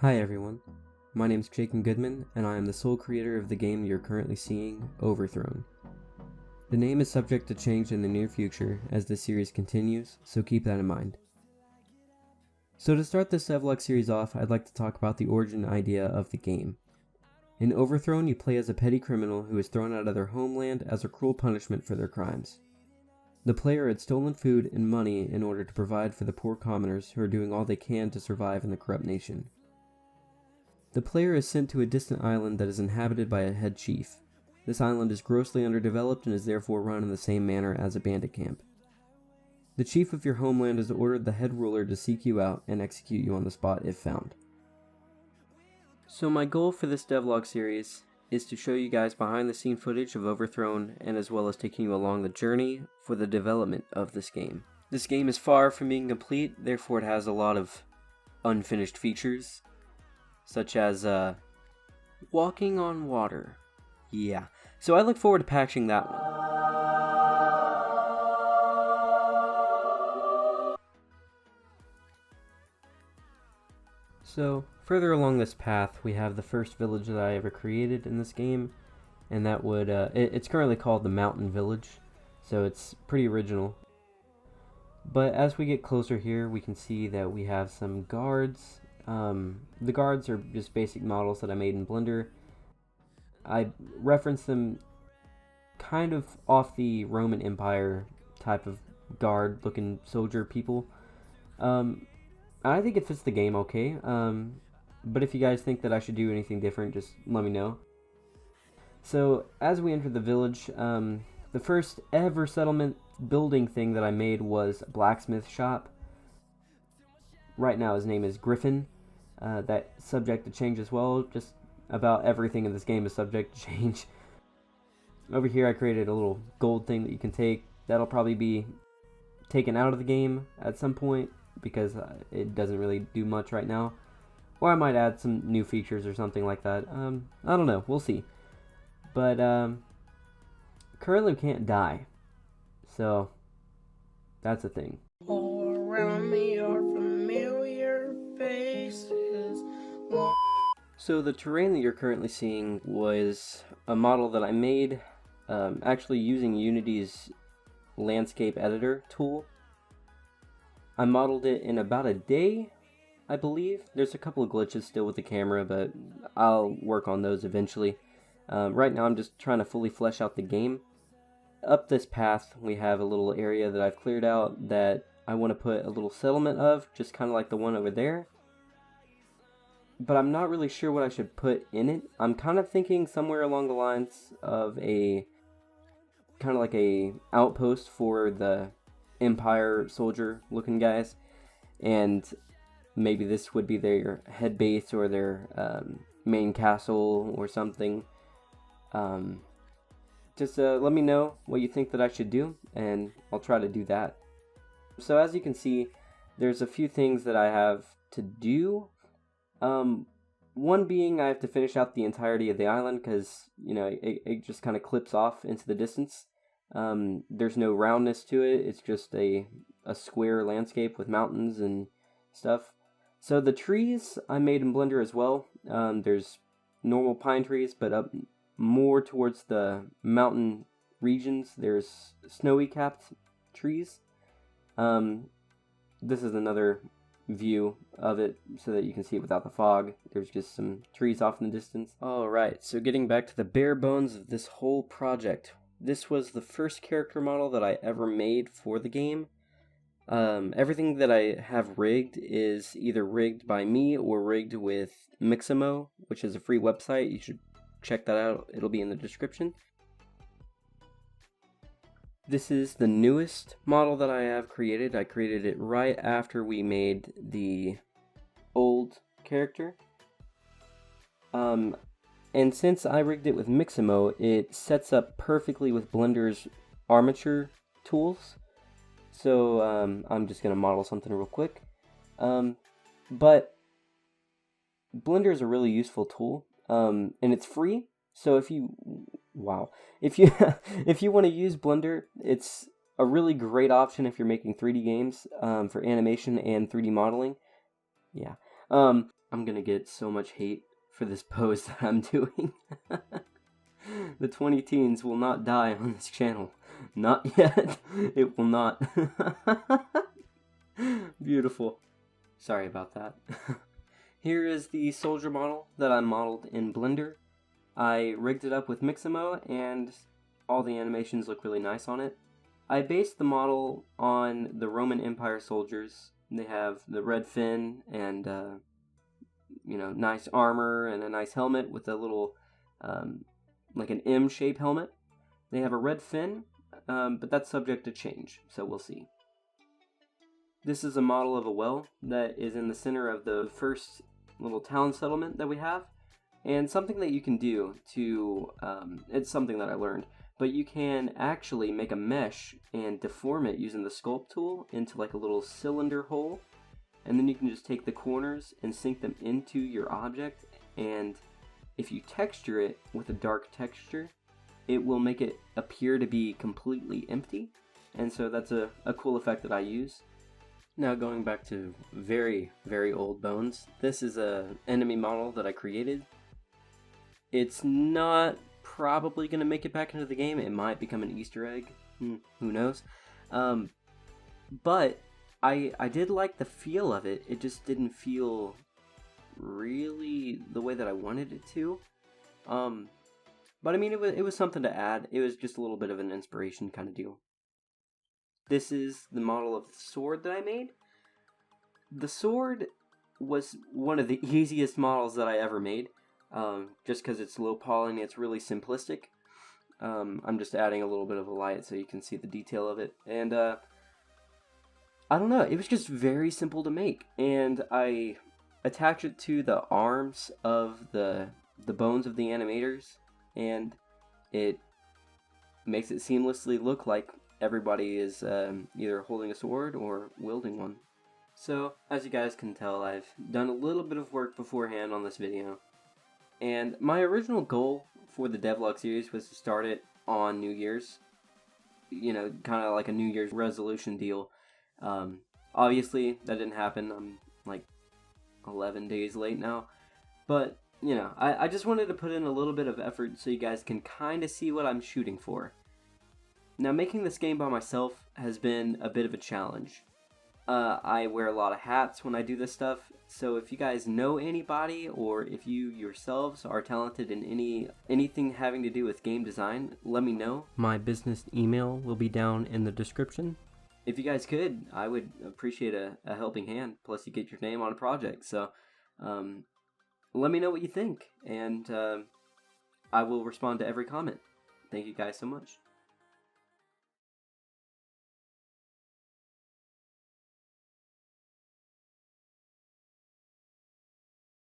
Hi everyone, my name is Jachin Goodman, and I am the sole creator of the game you're currently seeing, Overthrown. The name is subject to change in the near future as the series continues, so keep that in mind. So to start this Devlog series off, I'd like to talk about the origin idea of the game. In Overthrown, you play as a petty criminal who is thrown out of their homeland as a cruel punishment for their crimes. The player had stolen food and money in order to provide for the poor commoners who are doing all they can to survive in the corrupt nation. The player is sent to a distant island that is inhabited by a head chief. This island is grossly underdeveloped and is therefore run in the same manner as a bandit camp. The chief of your homeland has ordered the head ruler to seek you out and execute you on the spot if found. So my goal for this devlog series is to show you guys behind the scene footage of Overthrown, and as well as taking you along the journey for the development of this game. This game is far from being complete, therefore it has a lot of unfinished features, such as walking on water. Yeah, so I look forward to patching that one. So, further along this path, we have the first village that I ever created in this game, and that would, it's currently called the Mountain Village, so it's pretty original. But as we get closer here, we can see that we have some guards. The guards are just basic models that I made in Blender. I referenced them kind of off the Roman Empire type of guard looking soldier people. I think it fits the game okay, but if you guys think that I should do anything different, just let me know. So as we enter the village, the first ever settlement building thing that I made was a blacksmith shop. Right now his name is Griffin. That's subject to change as well. Just about everything in this game is subject to change. Over here I created a little gold thing that you can take. That'll probably be taken out of the game at some point because it doesn't really do much right now. Or I might add some new features or something like that. I don't know. We'll see. But currently we can't die. So that's a thing. All around me are familiar faces. So the terrain that you're currently seeing was a model that I made actually using Unity's landscape editor tool. I modeled it in about a day, I believe. There's a couple of glitches still with the camera, but I'll work on those eventually. Right now I'm just trying to fully flesh out the game. Up this path we have a little area that I've cleared out that I want to put a little settlement of, just kind of like the one over there. But I'm not really sure what I should put in it. I'm kind of thinking somewhere along the lines of a kind of like a outpost for the Empire soldier looking guys, and maybe this would be their head base or their main castle or something. Just let me know what you think that I should do, and I'll try to do that. So as you can see, there's a few things that I have to do. One being I have to finish out the entirety of the island because, you know, it just kind of clips off into the distance. There's no roundness to it. It's just a square landscape with mountains and stuff. So the trees I made in Blender as well. There's normal pine trees, but up more towards the mountain regions, there's snowy capped trees. This is another view of it so that you can see it without the fog. There's just some trees off in the distance. Alright, so getting back to the bare bones of this whole project. This was the first character model that I ever made for the game. Everything that I have rigged is either rigged by me or rigged with Mixamo, which is a free website. You should check that out. It'll be in the description. This is the newest model that I have created. I created it right after we made the old character. And since I rigged it with Mixamo, it sets up perfectly with Blender's armature tools. So I'm just going to model something real quick. But Blender is a really useful tool, and it's free. So if you if you want to use Blender, it's a really great option if you're making 3D games for animation and 3D modeling. Yeah. I'm gonna get so much hate for this pose that I'm doing. The 20 teens will not die on this channel. Not yet. It will not. Beautiful. Sorry about that. Here is the soldier model that I modeled in Blender. I rigged it up with Mixamo, and all the animations look really nice on it. I based the model on the Roman Empire soldiers. They have the red fin and, nice armor and a nice helmet with a little, like an M-shaped helmet. They have a red fin, but that's subject to change, so we'll see. This is a model of a well that is in the center of the first little town settlement that we have. And something that you can do to, it's something that I learned, but you can actually make a mesh and deform it using the sculpt tool into like a little cylinder hole. And then you can just take the corners and sink them into your object. And if you texture it with a dark texture, it will make it appear to be completely empty. And so that's a cool effect that I use. Now going back to very, very old bones, this is an enemy model that I created. It's not probably going to make it back into the game. It might become an Easter egg. Who knows? But I did like the feel of it. It just didn't feel really the way that I wanted it to. But I mean, it was something to add. It was just a little bit of an inspiration kind of deal. This is the model of the sword that I made. The sword was one of the easiest models that I ever made. Just because it's low poly and it's really simplistic. I'm just adding a little bit of a light so you can see the detail of it. And I don't know, it was just very simple to make. And I attach it to the arms of the bones of the animators, and it makes it seamlessly look like everybody is either holding a sword or wielding one. So, as you guys can tell, I've done a little bit of work beforehand on this video. And my original goal for the Devlog series was to start it on New Year's. You know, kind of like a New Year's resolution deal. Obviously, that didn't happen. I'm like 11 days late now. But, you know, I just wanted to put in a little bit of effort so you guys can kind of see what I'm shooting for. Now, making this game by myself has been a bit of a challenge. I wear a lot of hats when I do this stuff, so if you guys know anybody, or if you yourselves are talented in anything having to do with game design, let me know. My business email will be down in the description. If you guys could, I would appreciate a helping hand, plus you get your name on a project, so let me know what you think, and I will respond to every comment. Thank you guys so much.